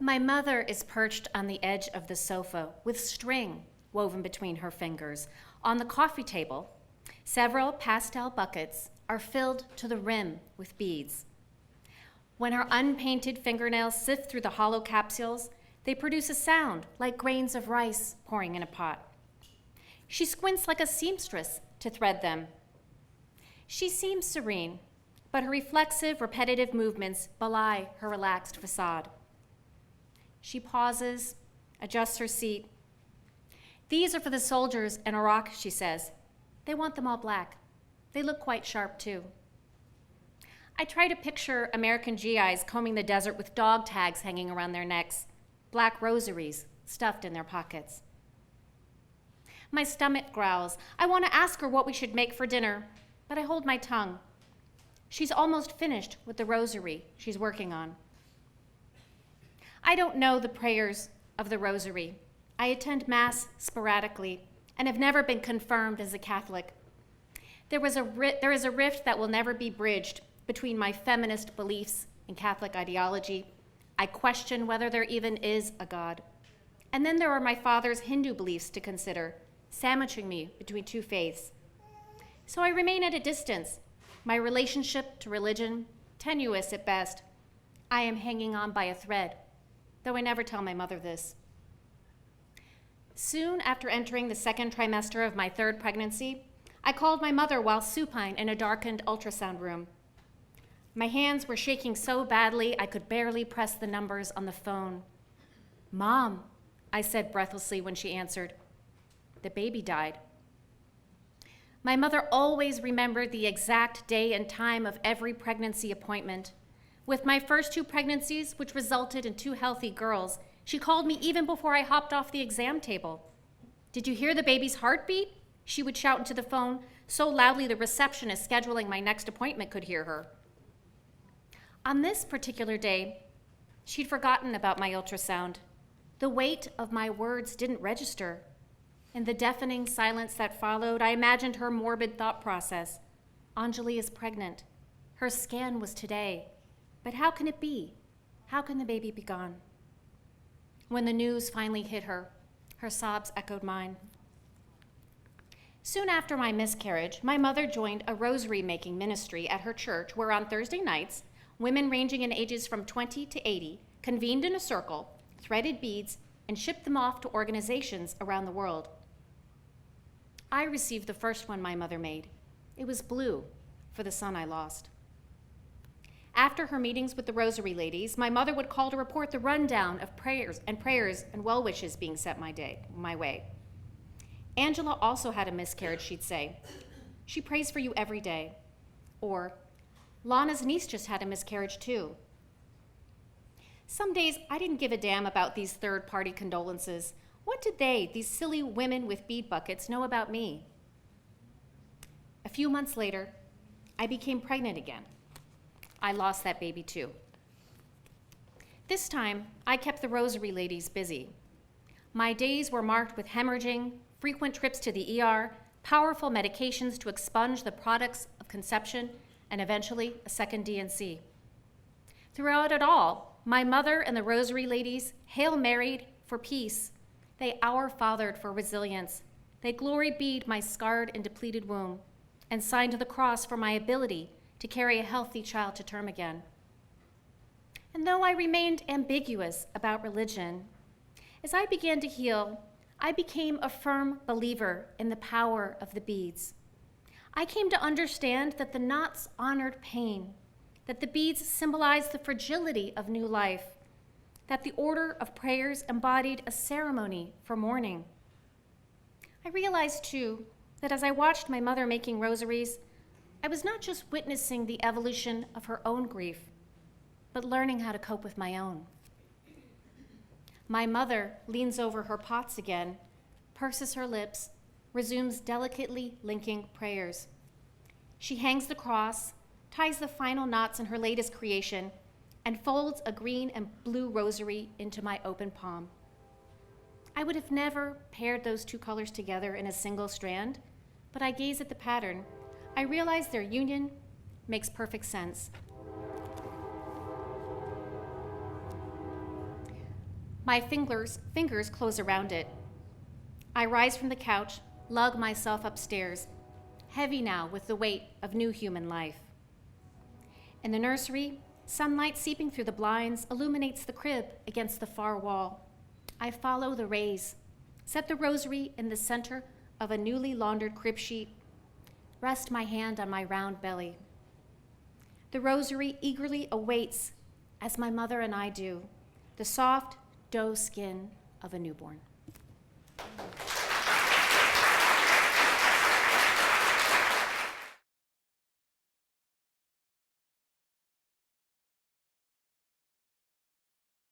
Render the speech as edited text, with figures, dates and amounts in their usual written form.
My mother is perched on the edge of the sofa with string woven between her fingers. On the coffee table, several pastel buckets are filled to the rim with beads. When her unpainted fingernails sift through the hollow capsules, they produce a sound like grains of rice pouring in a pot. She squints like a seamstress to thread them. She seems serene, but her reflexive, repetitive movements belie her relaxed facade. She pauses, adjusts her seat. These are for the soldiers in Iraq, she says. They want them all black. They look quite sharp, too. I try to picture American GIs combing the desert with dog tags hanging around their necks, black rosaries stuffed in their pockets. My stomach growls. I want to ask her what we should make for dinner, but I hold my tongue. She's almost finished with the rosary she's working on. I don't know the prayers of the rosary. I attend Mass sporadically and have never been confirmed as a Catholic. There is a rift that will never be bridged between my feminist beliefs and Catholic ideology. I question whether there even is a God. And then there are my father's Hindu beliefs to consider, sandwiching me between two faiths. So I remain at a distance, my relationship to religion tenuous at best. I am hanging on by a thread, though I never tell my mother this. Soon after entering the second trimester of my third pregnancy, I called my mother while supine in a darkened ultrasound room. My hands were shaking so badly I could barely press the numbers on the phone. "Mom," I said breathlessly when she answered. "The baby died." My mother always remembered the exact day and time of every pregnancy appointment. With my first two pregnancies, which resulted in 2 healthy girls, she called me even before I hopped off the exam table. "Did you hear the baby's heartbeat?" she would shout into the phone, so loudly the receptionist scheduling my next appointment could hear her. On this particular day, she'd forgotten about my ultrasound. The weight of my words didn't register. In the deafening silence that followed, I imagined her morbid thought process. Anjali is pregnant. Her scan was today. But how can it be? How can the baby be gone? When the news finally hit her, her sobs echoed mine. Soon after my miscarriage, my mother joined a rosary-making ministry at her church where on Thursday nights, women ranging in ages from 20 to 80 convened in a circle, threaded beads, and shipped them off to organizations around the world. I received the first one my mother made. It was blue, for the son I lost. After her meetings with the rosary ladies, my mother would call to report the rundown of prayers and well wishes being sent my way. Angela also had a miscarriage, she'd say. "She prays for you every day." Or, "Lana's niece just had a miscarriage too." Some days I didn't give a damn about these third-party condolences. What did they, these silly women with bead buckets, know about me? A few months later, I became pregnant again. I lost that baby too. This time, I kept the rosary ladies busy. My days were marked with hemorrhaging, frequent trips to the ER, powerful medications to expunge the products of conception, and eventually a second D&C. Throughout it all, my mother and the rosary ladies Hail Married for peace. They Our Fathered for resilience. They glory bead my scarred and depleted womb and signed to the cross for my ability to carry a healthy child to term again. And though I remained ambiguous about religion, as I began to heal, I became a firm believer in the power of the beads. I came to understand that the knots honored pain, that the beads symbolized the fragility of new life, that the order of prayers embodied a ceremony for mourning. I realized, too, that as I watched my mother making rosaries, I was not just witnessing the evolution of her own grief, but learning how to cope with my own. My mother leans over her pots again, purses her lips, resumes delicately linking prayers. She hangs the cross, ties the final knots in her latest creation, and folds a green and blue rosary into my open palm. I would have never paired those two colors together in a single strand, but I gaze at the pattern. I realize their union makes perfect sense. My fingers close around it. I rise from the couch, lug myself upstairs, heavy now with the weight of new human life. In the nursery, sunlight seeping through the blinds illuminates the crib against the far wall. I follow the rays, set the rosary in the center of a newly laundered crib sheet, rest my hand on my round belly. The rosary eagerly awaits, as my mother and I do, the soft doe skin of a newborn.